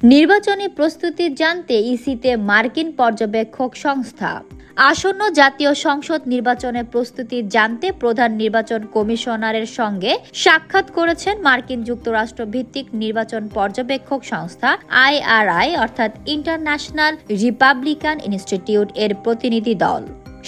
নির্বাচনী প্রস্তুতি জানতে ইসিতে মার্কিন পর্যবেক্ষক সংস্থা। আসন্ন জাতীয় সংসদ নির্বাচনের প্রস্তুতি জানতে প্রধান নির্বাচন কমিশনারের সঙ্গে সাক্ষাৎ করেছেন মার্কিন যুক্তরাষ্ট্র ভিত্তিক নির্বাচন পর্যবেক্ষক সংস্থা IRI অর্থাৎ ইন্টারন্যাশনাল রিপাবলিকান ইনস্টিটিউট এর প্রতিনিধি দল।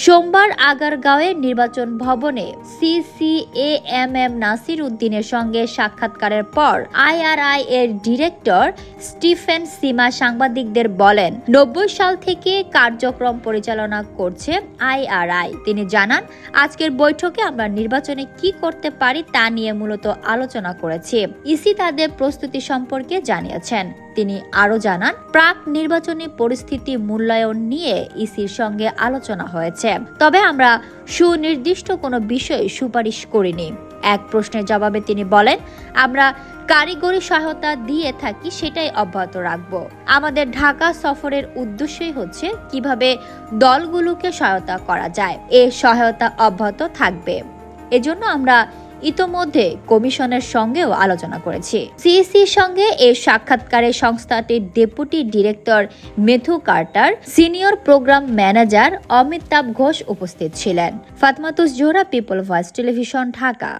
সোমবার আগারগাঁওয়ের নির্বাচন ভবনে CCAMM নাসির উদ্দিনের সঙ্গে সাক্ষাৎকারের পর IRI এর ডিরেক্টর স্টিফেন সিমা সাংবাদিকদের বলেন, 90 সাল থেকে কার্যক্রম পরিচালনা করছে IRI। তিনি জানান, আজকের বৈঠকে আমরা নির্বাচনে কি করতে পারি তা নিয়ে মূলত আলোচনা করেছি। ইসি তাদের প্রস্তুতি সম্পর্কে জানিয়েছেন। তিনি আরো জানান, প্রাক নির্বাচনী পরিস্থিতি মূল্যায়ন নিয়ে ইসির সঙ্গে আলোচনা হয়েছে, তবে আমরা সুনির্দিষ্ট কোনো বিষয় সুপারিশ করিনি। এক প্রশ্নের জবাবে তিনি বলেন, আমরা কারিগরি সহায়তা দিয়ে থাকি, সেটাই অব্যাহত রাখব। আমাদের ঢাকা সফরের উদ্দেশ্যই হচ্ছে কিভাবে দলগুলোকে সহায়তা করা যায়। এই সহায়তা অব্যাহত থাকবে। এজন্য আমরা ইতোমধ্যে কমিশনের সঙ্গেও আলোচনা করেছি। সিইসির সঙ্গে এই সাক্ষাৎকারে সংস্থাটির deputy director Matthew Carter, senior program manager Amitabh Ghosh উপস্থিত ছিলেন। Fatematuz Zohra, people voice television, Dhaka.